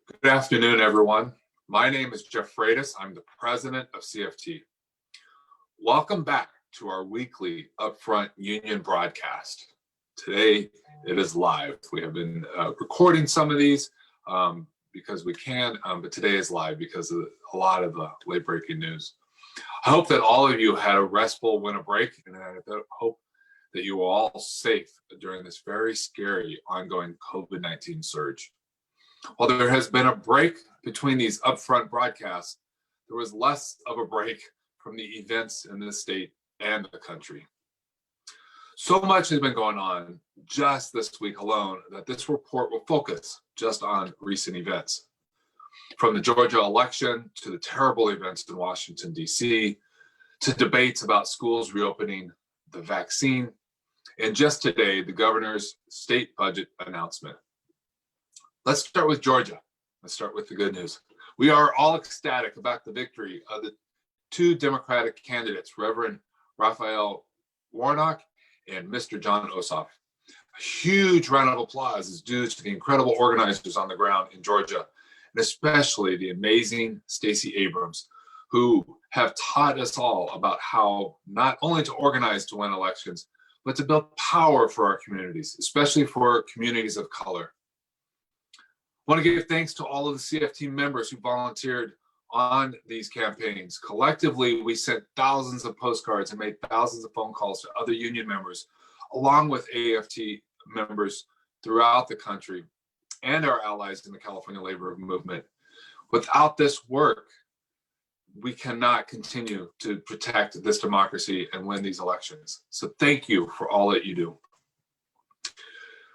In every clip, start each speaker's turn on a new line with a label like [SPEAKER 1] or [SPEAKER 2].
[SPEAKER 1] Good afternoon, everyone. My name is Jeff Freitas. I'm the president of CFT. Welcome back to our weekly Upfront Union broadcast. Today, it is live. We have been recording some of these because we can, but today is live because of a lot of the late-breaking news. I hope that all of you had a restful winter break, and I hope that you are all safe during this very scary ongoing COVID-19 surge. While there has been a break between these upfront broadcasts, there was less of a break from the events in the state and the country. So much has been going on just this week alone that this report will focus just on recent events. From the Georgia election to the terrible events in Washington, D.C., to debates about schools reopening, the vaccine, and just today, the governor's state budget announcement. Let's start with Georgia. Let's start with the good news. We are all ecstatic about the victory of the two Democratic candidates, Reverend Raphael Warnock and Mr. John Ossoff. A huge round of applause is due to the incredible organizers on the ground in Georgia, and especially the amazing Stacey Abrams, who have taught us all about how not only to organize to win elections, but to build power for our communities, especially for communities of color. I want to give thanks to all of the CFT members who volunteered on these campaigns. Collectively, we sent thousands of postcards and made thousands of phone calls to other union members, along with AFT members throughout the country and our allies in the California labor movement. Without this work, we cannot continue to protect this democracy and win these elections. So thank you for all that you do.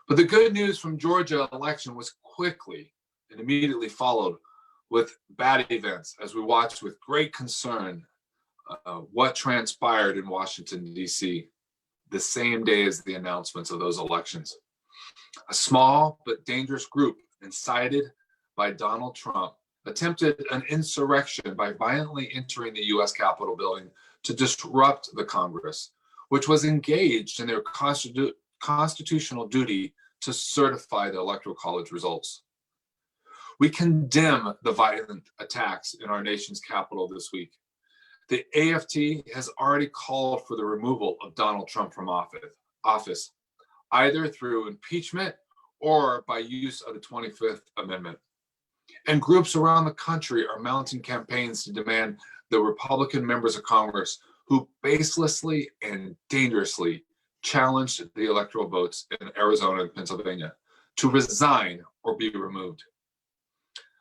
[SPEAKER 1] But the good news from Georgia election was quickly and immediately followed with bad events as we watched with great concern what transpired in Washington, D.C. the same day as the announcements of those elections. A small but dangerous group incited by Donald Trump attempted an insurrection by violently entering the U.S. Capitol building to disrupt the Congress, which was engaged in their constitutional duty to certify the Electoral College results. We condemn the violent attacks in our nation's capital this week. The AFT has already called for the removal of Donald Trump from office, either through impeachment or by use of the 25th Amendment. And groups around the country are mounting campaigns to demand the Republican members of Congress who baselessly and dangerously challenged the electoral votes in Arizona and Pennsylvania to resign or be removed.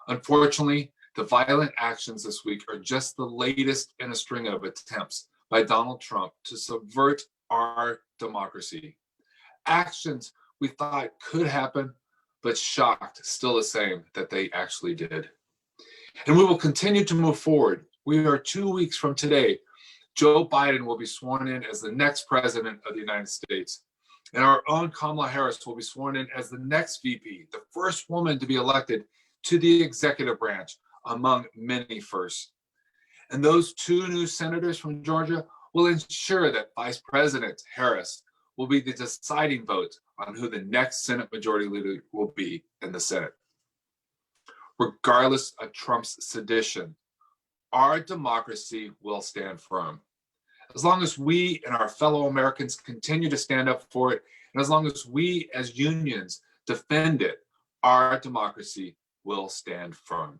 [SPEAKER 1] Unfortunately, the violent actions this week are just the latest in a string of attempts by Donald Trump to subvert our democracy. Actions we thought could happen, but shocked still the same that they actually did. And we will continue to move forward. We are 2 weeks from today. Joe Biden will be sworn in as the next president of the United States. And our own Kamala Harris will be sworn in as the next VP, the first woman to be elected to the executive branch, among many firsts. And those two new senators from Georgia will ensure that Vice President Harris will be the deciding vote on who the next Senate Majority Leader will be in the Senate. Regardless of Trump's sedition, our democracy will stand firm. As long as we and our fellow Americans continue to stand up for it, and as long as we as unions defend it, our democracy will stand firm.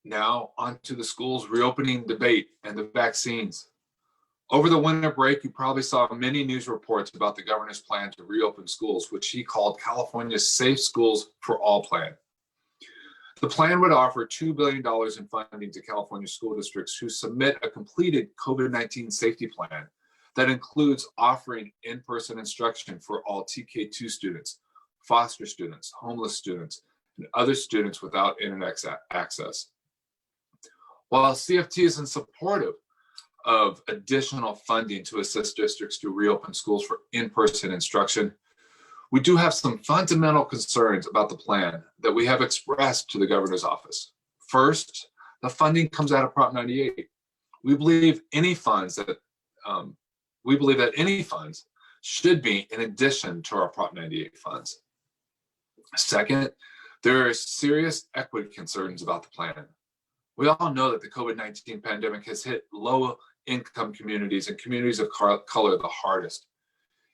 [SPEAKER 1] Now, on to the school's reopening debate and the vaccines. Over the winter break, you probably saw many news reports about the governor's plan to reopen schools, which he called California's Safe Schools for All plan. The plan would offer $2 billion in funding to California school districts who submit a completed COVID-19 safety plan that includes offering in-person instruction for all TK2 students, foster students, homeless students, and other students without internet access. While CFT is in supportive of additional funding to assist districts to reopen schools for in-person instruction, we do have some fundamental concerns about the plan that we have expressed to the governor's office. First, the funding comes out of Prop 98. We believe any funds that any funds should be in addition to our Prop 98 funds. Second, there are serious equity concerns about the plan. We all know that the COVID-19 pandemic has hit low-income communities and communities of color the hardest.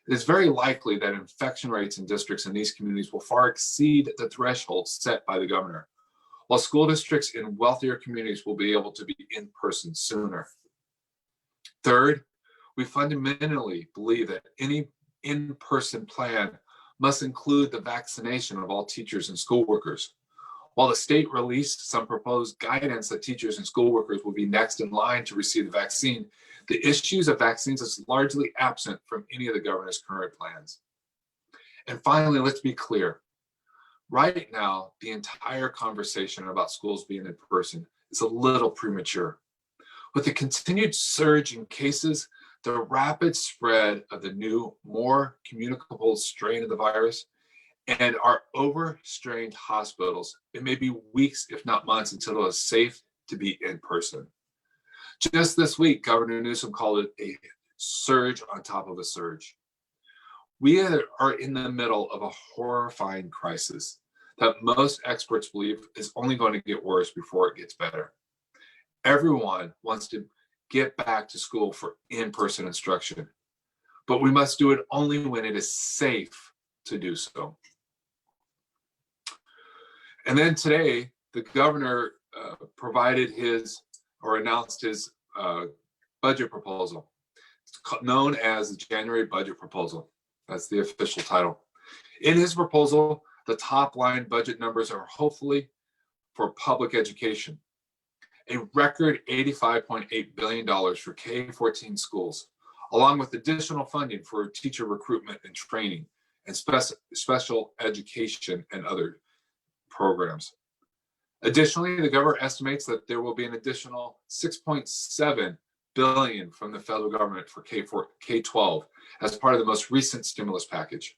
[SPEAKER 1] It is very likely that infection rates in districts in these communities will far exceed the threshold set by the governor, while school districts in wealthier communities will be able to be in person sooner. Third, we fundamentally believe that any in-person plan must include the vaccination of all teachers and school workers. While the state released some proposed guidance that teachers and school workers will be next in line to receive the vaccine, the issues of vaccines is largely absent from any of the governor's current plans. And finally, let's be clear. Right now, the entire conversation about schools being in person is a little premature. With the continued surge in cases, the rapid spread of the new, more communicable strain of the virus, and our overstrained hospitals, it may be weeks, if not months, until it is safe to be in person. Just this week, Governor Newsom called it a surge on top of a surge. We are in the middle of a horrifying crisis that most experts believe is only going to get worse before it gets better. Everyone wants to get back to school for in-person instruction, but we must do it only when it is safe to do so. And then today, the governor announced his budget proposal. It's known as the January budget proposal. That's the official title. In his proposal, the top line budget numbers are hopefully for public education. A record $85.8 billion for K-14 schools, along with additional funding for teacher recruitment and training and special education and other programs. Additionally, the governor estimates that there will be an additional $6.7 billion from the federal government for K-12 as part of the most recent stimulus package.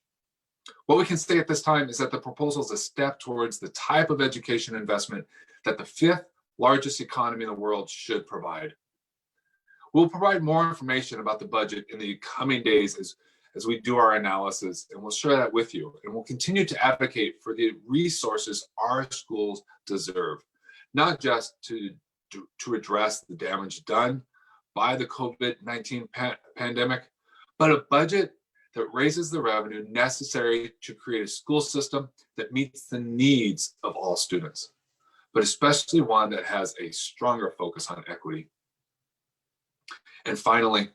[SPEAKER 1] What we can say at this time is that the proposal is a step towards the type of education investment that the fifth largest economy in the world should provide. We'll provide more information about the budget in the coming days as we do our analysis, and we'll share that with you. And we'll continue to advocate for the resources our schools deserve, not just to address the damage done by the COVID-19 pandemic, but a budget that raises the revenue necessary to create a school system that meets the needs of all students, but especially one that has a stronger focus on equity. And finally,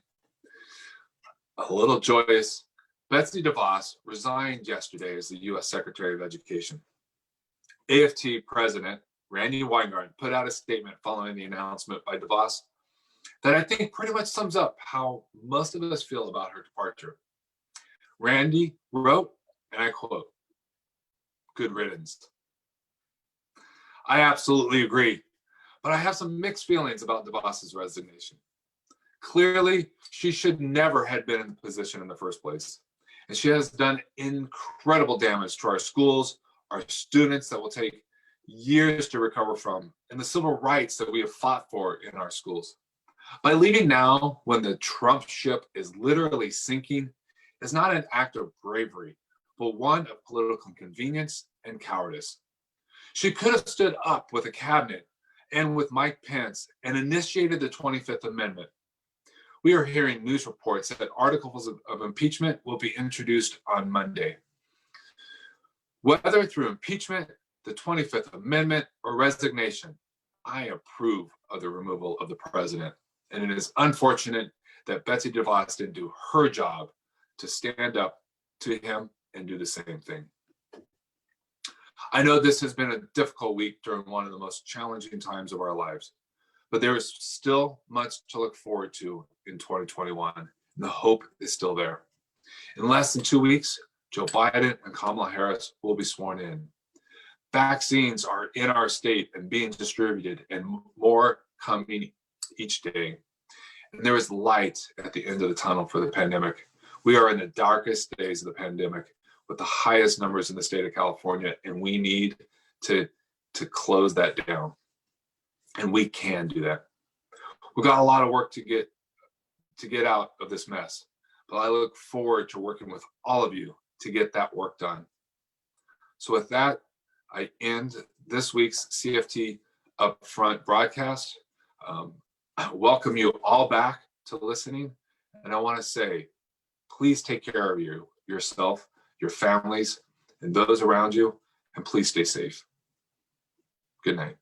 [SPEAKER 1] a little joyous, Betsy DeVos resigned yesterday as the U.S. Secretary of Education. AFT President Randi Weingarten put out a statement following the announcement by DeVos that I think pretty much sums up how most of us feel about her departure. Randi wrote, and I quote, "Good riddance." I absolutely agree, but I have some mixed feelings about DeVos's resignation. Clearly, she should never have been in the position in the first place, and she has done incredible damage to our schools, our students that will take years to recover from, and the civil rights that we have fought for in our schools. By leaving now, when the Trump ship is literally sinking, is not an act of bravery, but one of political convenience and cowardice. She could have stood up with a cabinet and with Mike Pence and initiated the 25th Amendment. We are hearing news reports that articles of impeachment will be introduced on Monday. Whether through impeachment, the 25th Amendment, or resignation, I approve of the removal of the president. And it is unfortunate that Betsy DeVos didn't do her job to stand up to him and do the same thing. I know this has been a difficult week during one of the most challenging times of our lives, but there is still much to look forward to in 2021, and the hope is still there. In less than 2 weeks, Joe Biden and Kamala Harris will be sworn in. Vaccines are in our state and being distributed, and more coming each day. And there is light at the end of the tunnel for the pandemic. We are in the darkest days of the pandemic with the highest numbers in the state of California, and we need to close that down. And we can do that. We've got a lot of work to get out of this mess, but I look forward to working with all of you to get that work done. So with that, I end this week's CFT Upfront broadcast. I welcome you all back to listening. And I want to say, please take care of yourself, your families, and those around you, and please stay safe. Good night.